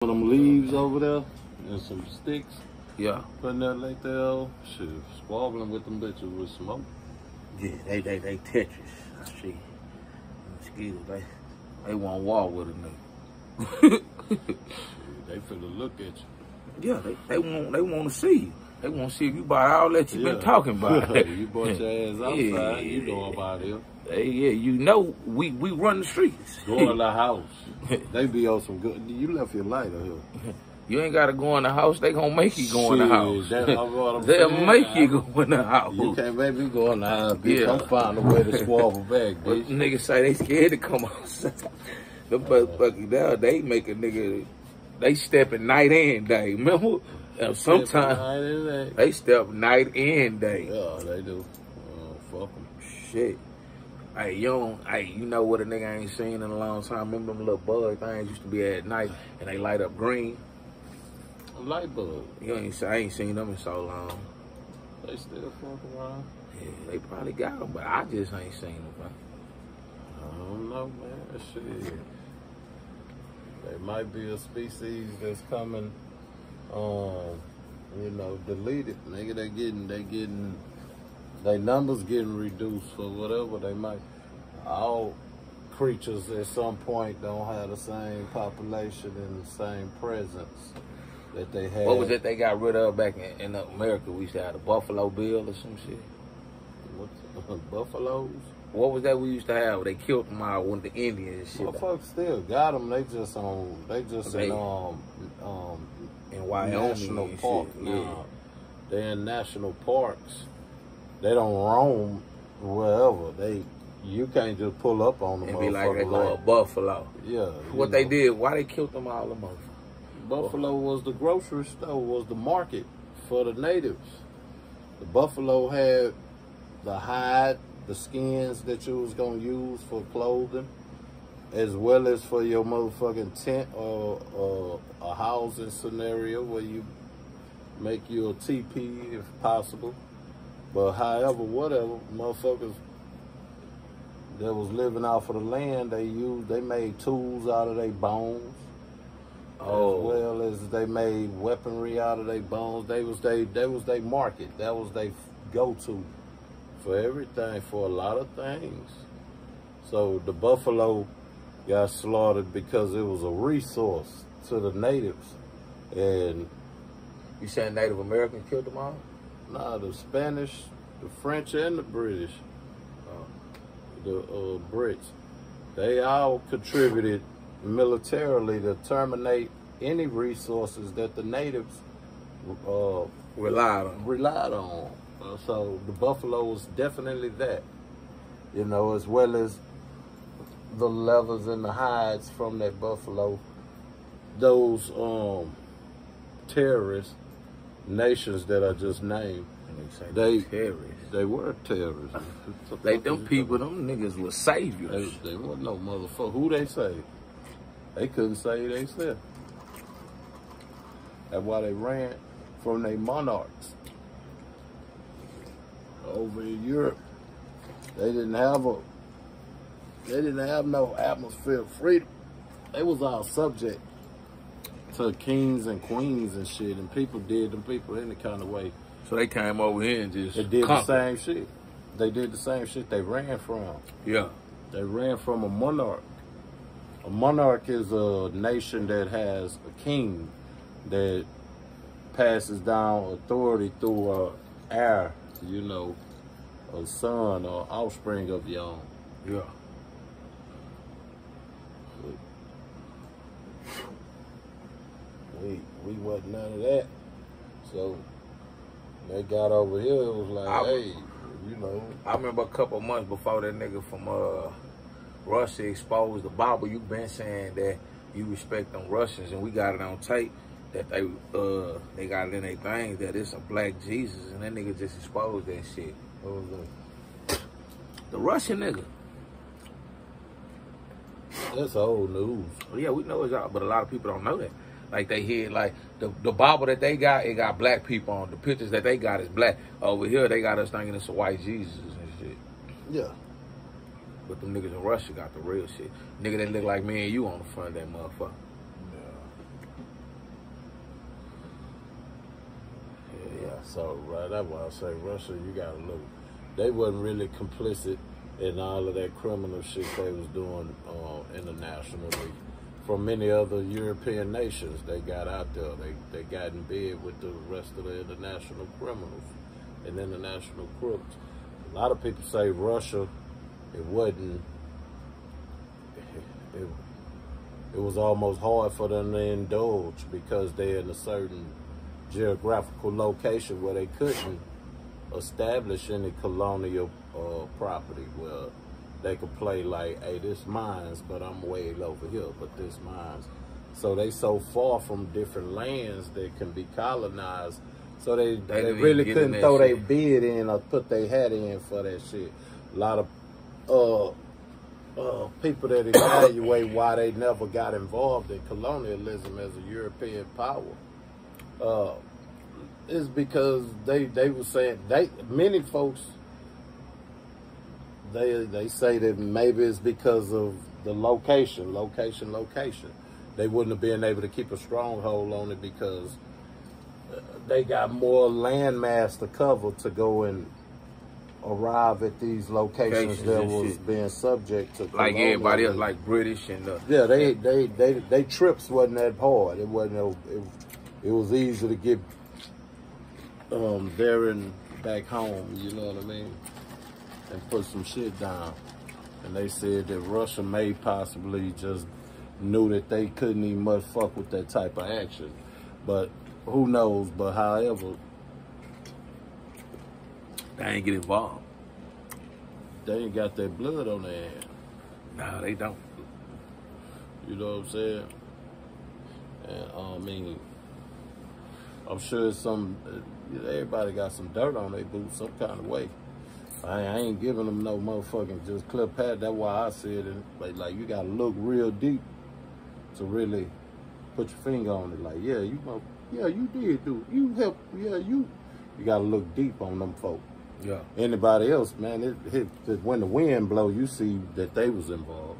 Them leaves over there and some sticks. Yeah. Putting that like there, shit, squabbling with them bitches with smoke. Yeah, they Tetris. I see. Mosquitoes, they won't walk with a nigga. They finna look at Yeah, you. they want to see you. They want to see if you about all that you been talking about. You brought your ass outside, you know about it. Yeah, you know we run the streets. Go in the house. They be on some good. You left your lighter here. You ain't gotta go in the house. They gonna make you go in the house. They'll make you go in the house. You can't make me go in the house, bitch. Yeah. I'm finding a way to squabble back, bitch. Niggas say they scared to come outside. The motherfuckers now, they make a nigga, they stepping night and day. Remember? Sometimes they step night and day. Yeah, they do. Fuck them. Shit. Hey, you know what a nigga ain't seen in a long time? Remember them little bug things used to be at night and they light up green? Light bulb. I ain't seen them in so long. They still fucking around? Yeah, they probably got them, but I just ain't seen them, bro. I don't know, man. Shit. There might be a species that's coming, you know, deleted. Nigga, they numbers getting reduced for whatever they might. All creatures at some point don't have the same population and the same presence that they had. What was it they got rid of back in America? We used to have the Buffalo Bill or some shit. What, buffaloes? What was that we used to have? They killed them all with the Indians and shit. Motherfuckers still got them. They just in Wyoming national and park. Shit. Nah, Yeah. they're in national parks. They don't roam wherever. You can't just pull up on them. And be like they go a buffalo. Yeah. What they did? Why they killed them all? Them motherfuckers. Buffalo was the grocery store, was the market for the natives. The buffalo had the hide, the skins that you was gonna use for clothing, as well as for your motherfucking tent or a housing scenario where you make you a teepee if possible. But however, whatever, motherfuckers that was living off of the land, they made tools out of their bones. Oh. As well as they made weaponry out of their bones. That was their market. That was their go-to for everything, for a lot of things. So the buffalo got slaughtered because it was a resource to the natives. And You saying Native Americans killed them all? nah, the Spanish, the French, and the British, the Brits, they all contributed militarily to terminate any resources that the natives relied on. So the buffalo was definitely that, you know, as well as the leathers and the hides from that buffalo. Those terrorist nations that I just named, they were terrorists. Them niggas were saviors. They wasn't no motherfucker. Who they saved? They couldn't save themselves. That's why they ran from their monarchs. Over in Europe, they didn't have no atmosphere of freedom. They was all subject to kings and queens and shit, and people did them people any kind of way. So they came over here and just They did the same shit. They did the same shit they ran from. Yeah. They ran from a monarch. A monarch is a nation that has a king that passes down authority through heir, you know, a son or offspring of your own. Yeah. We wasn't none of that. So they got over here, it was like, hey, you know. I remember a couple months before that nigga from Russia exposed the Bible, you been saying that you respect them Russians, and we got it on tape that they got it in their things that it's a black Jesus, and that nigga just exposed that shit. What was that? The Russian nigga. That's old news. Well, yeah, we know it's out, but a lot of people don't know that. Like they hear, like the Bible that they got, it got black people on. The pictures that they got is black. Over here, they got us thinking it's a white Jesus and shit. Yeah. But them niggas in Russia got the real shit. Nigga that look like me and you on the front of that motherfucker. Yeah. So, right, that's why I say Russia, you gotta look. They wasn't really complicit in all of that criminal shit they was doing internationally. From many other European nations, they got out there. They got in bed with the rest of the international criminals and international crooks. A lot of people say Russia, it wasn't. It was almost hard for them to indulge because they're in a certain geographical location where they couldn't establish any colonial property where they could play like, hey, this mine's, but I'm way over here, but this mine's. So they so far from different lands that can be colonized, so they really couldn't throw their bid in or put their hat in for that shit. A lot of people that evaluate why they never got involved in colonialism as a European power is because they were saying, many folks, they say that maybe it's because of the location. They wouldn't have been able to keep a stronghold on it because they got more land mass to cover to go and arrive at these locations that was being subject to like everybody else, like British and yeah, they trips wasn't that hard. It wasn't. It was easy to get there and back home. You know what I mean? And put some shit down. And they said that Russia may possibly just knew that they couldn't even much fuck with that type of action, but who knows? But however, they ain't get involved. They ain't got their blood on their hands. Nah, they don't. You know what I'm saying? And I mean, I'm sure everybody got some dirt on their boots some kind of way. I ain't giving them no motherfucking just clip pad. That's why I said it. Like you gotta look real deep to really put your finger on it. Like, yeah, you did do it. You helped. Yeah, you gotta look deep on them folk. Yeah. Anybody else, man, when the wind blow, you see that they was involved.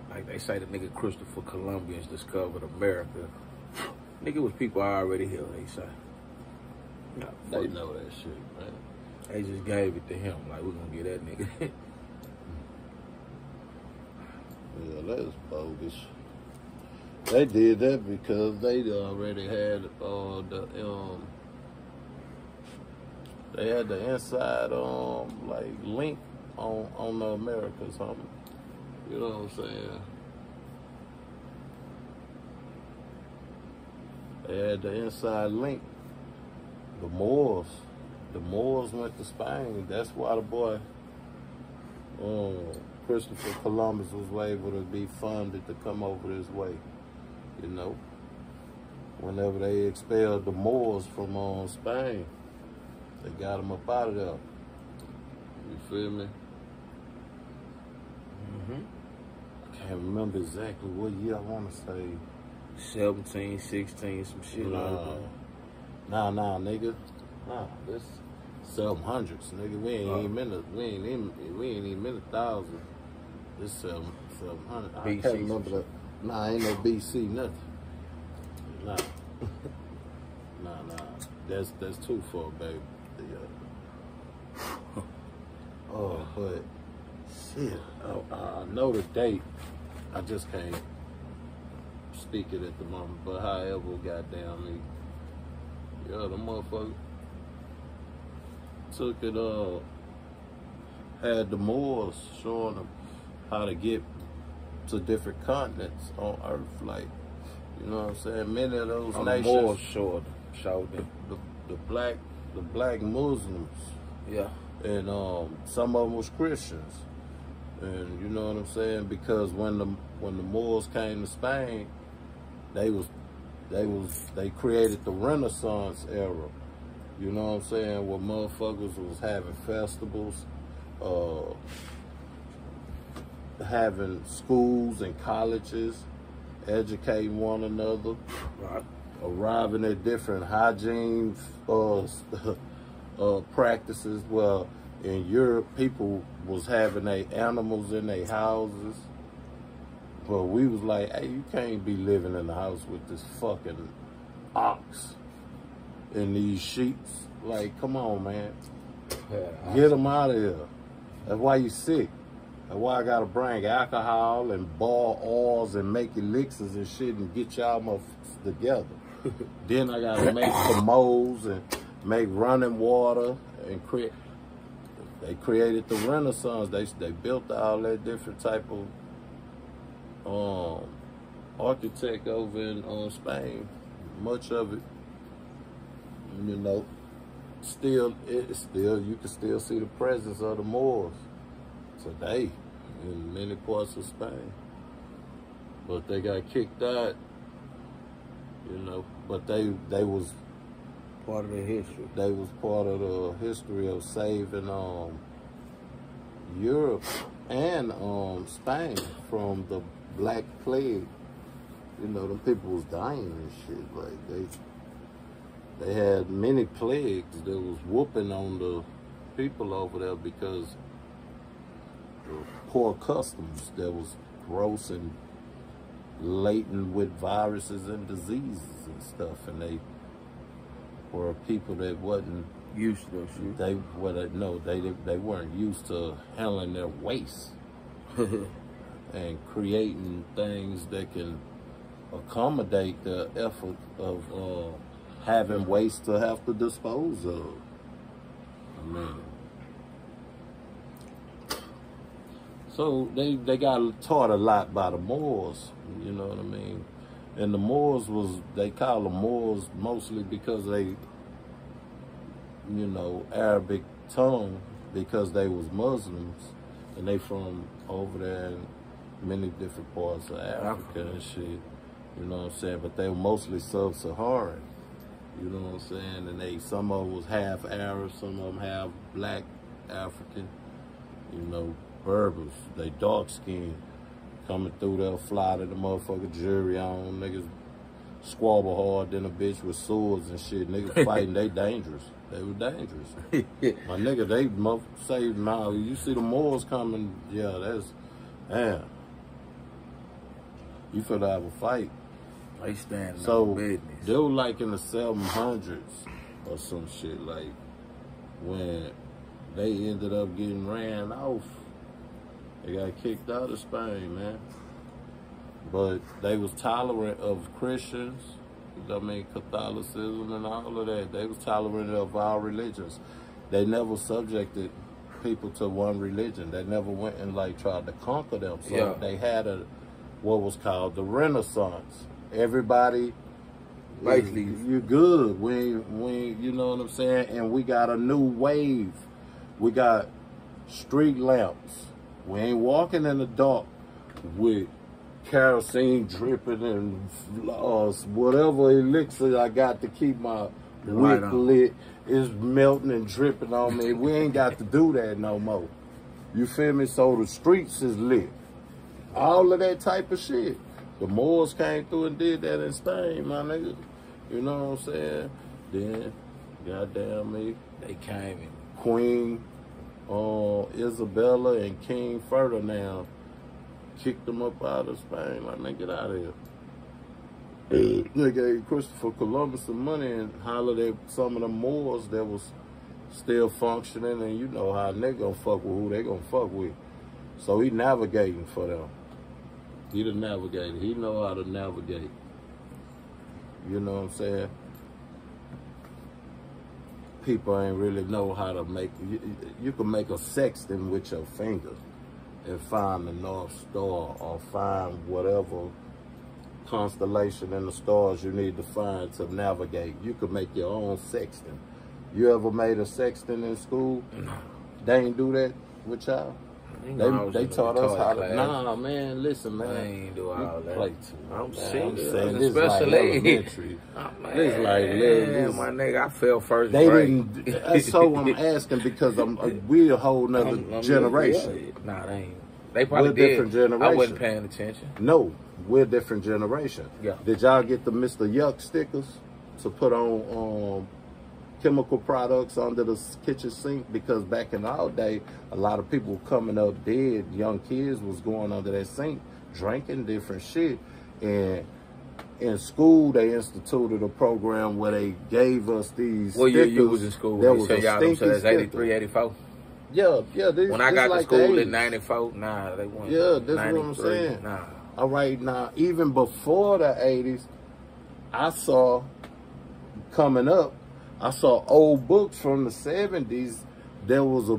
Like they say, the nigga Christopher Columbus discovered America. Nigga was people already here, they say. Yeah, they know that shit, man. They just gave it to him. Like, we're gonna get that nigga. Yeah, that's bogus. They did that because they already had they had the inside like link on the America or something. You know what I'm saying? They had the inside link. The Moors went to Spain. That's why the boy Christopher Columbus was able to be funded to come over this way. You know, whenever they expelled the Moors from Spain, they got them up out of there. You feel me? I can't remember exactly what year I want to say. 17, 16, some shit like that. Nah, nigga. Nah, this 700s, nigga. We ain't even in the thousands. This 700. I can't remember that. Nah, ain't no BC nothing. Nah. Nah. That's too far, baby. But shit, I know the date. I just can't speak it at the moment. But however, goddamn me, yeah, the motherfucker took it. Had the Moors showing them how to get to different continents on Earth, like, you know what I'm saying? Many of those nations. The Moors showed them. The black Muslims. Yeah. And some of them was Christians. And you know what I'm saying? Because when the Moors came to Spain, they created the Renaissance era. You know what I'm saying? Where motherfuckers was having festivals, having schools and colleges, educating one another, right. Arriving at different hygiene practices. Well, in Europe, people was having their animals in their houses. But we was like, hey, you can't be living in the house with this fucking ox. in these sheets. Like, come on, man. Yeah, Get them out of here. That's why you sick. That's why I gotta bring alcohol and boil oils and make elixirs and shit and get y'all motherfuckers together. Then I gotta make some molds and make running water and create. They created the Renaissance. They built all that different type of architect over in Spain. Much of it, you know, still you can still see the presence of the Moors today in many parts of Spain. But they got kicked out, you know. But they was part of the history. They was part of the history of saving Europe and Spain from the Black Plague. You know, them people was dying and shit. Like they had many plagues that was whooping on the people over there because the poor customs that was gross and laden with viruses and diseases and stuff, and they were people that wasn't used to that shit. They weren't used to handling their waste and creating things that can accommodate the effort of having waste to have to dispose of. I mean, so they got taught a lot by the Moors, you know what I mean? And the Moors they call them Moors mostly because they, you know, Arabic tongue, because they was Muslims and they from over there in many different parts of Africa and shit. You know what I'm saying? But they were mostly sub-Saharan. You know what I'm saying? And some of them was half Arab, some of them half black African. You know, Berbers. They dark skinned. Coming through there, fly to the motherfucking jury on. Niggas squabble hard than a bitch with swords and shit. Niggas fighting, they dangerous. They were dangerous. My nigga, they say, nah, you see the Moors coming, yeah, that's, damn. You finna have a fight. They standing on business. They were like in the 700s or some shit, like when they ended up getting ran off. They got kicked out of Spain, man. But they was tolerant of Christians, I mean Catholicism and all of that. They was tolerant of all religions. They never subjected people to one religion. They never went and like tried to conquer them. So they had what was called the Renaissance. Everybody, basically, you're good. We, you know what I'm saying? And we got a new wave. We got street lamps. We ain't walking in the dark with kerosene dripping and whatever elixir I got to keep my wick lit is melting and dripping on me. We ain't got to do that no more. You feel me? So the streets is lit. All of that type of shit. The Moors came through and did that in Spain, my nigga. You know what I'm saying? Then, goddamn me, they came in. Queen Isabella and King Ferdinand kicked them up out of Spain. Like, man, get out of here. They gave Christopher Columbus some money and hollered at some of the Moors that was still functioning, and you know how they gonna fuck with who they gonna fuck with. So he navigating for them. He the navigator. He know how to navigate. You know what I'm saying? People ain't really know how to make. You can make a sextant with your finger and find the North Star or find whatever constellation in the stars you need to find to navigate. You can make your own sextant. You ever made a sextant in school? No. They ain't do that with y'all? They taught us how to. Nah, man, listen, man. I ain't do all that. Play too. I'm saying this special like elementary. This like little. My nigga, I fell first they grade. Didn't. So I'm asking because we a whole nother generation. Nah, they ain't. They probably we're did. Different generation. I wasn't paying attention. No, we're a different generation. Yeah. Did y'all get the Mr. Yuck stickers to put on chemical products under the kitchen sink? Because back in our day, a lot of people coming up dead, young kids was going under that sink, drinking different shit. And in school, they instituted a program where they gave us these What year you was stickers. in school? There They was say a y'all them stinky said that's 83, sticker. 84? Yeah. When I got to school in 94, nah, they weren't. Yeah, that's what I'm saying. Nah. All right, now, even before the 80s, I saw, coming up, I saw old books from the 70s. There was a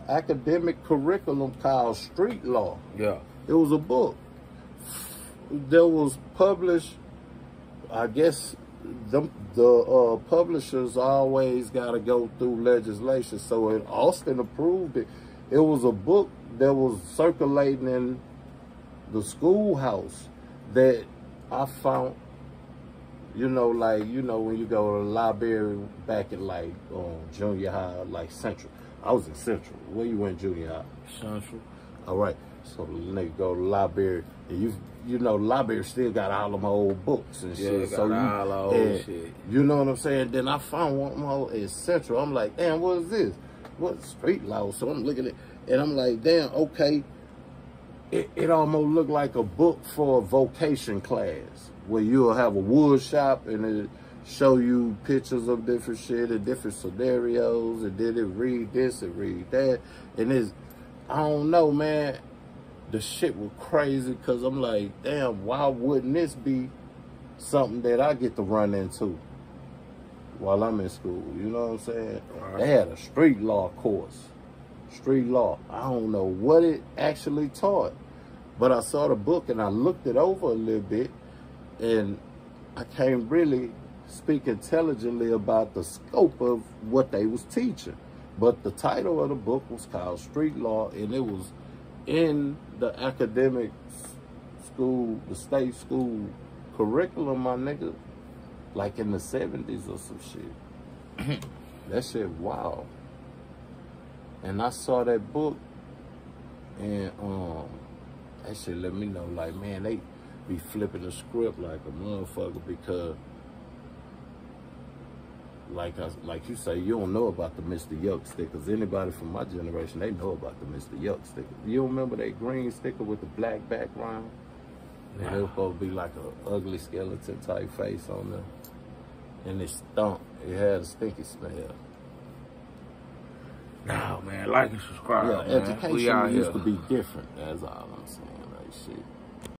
academic curriculum called Street Law. Yeah. It was a book. That was published, I guess, the publishers always got to go through legislation. So Austin approved it. It was a book that was circulating in the schoolhouse that I found, when you go to the library back in like junior high, like Central. I was in Central. Where you went junior high? Central. All right. So they go to the library, and the library still got all of my old books and shit. Yeah, got all the old shit. You know what I'm saying? Then I found one more in Central. I'm like, damn, what is this? What's Street Law? So I'm looking at it, and I'm like, damn, okay. It almost looked like a book for a vocation class where you'll have a wood shop and it show you pictures of different shit and different scenarios, and then it read this and read that. And I don't know, man. The shit was crazy because I'm like, damn, why wouldn't this be something that I get to run into while I'm in school? You know what I'm saying? Right. They had a street law course. Street law. I don't know what it actually taught, but I saw the book and I looked it over a little bit, and I can't really speak intelligently about the scope of what they was teaching. But the title of the book was called Street Law, and it was in the academic school, the state school curriculum, my nigga, like in the 70s or some shit. That shit, wow. And I saw that book, and that shit let me know, like, man, they be flipping the script like a motherfucker because, like you say, you don't know about the Mr. Yuck stickers. Anybody from my generation, they know about the Mr. Yuck sticker. You remember that green sticker with the black background? And it was supposed to be like an ugly skeleton type face on there. And it stunk. It had a stinky smell. No, man, like and subscribe, yeah, man. education used to be different. That's all I'm saying. Like, shit.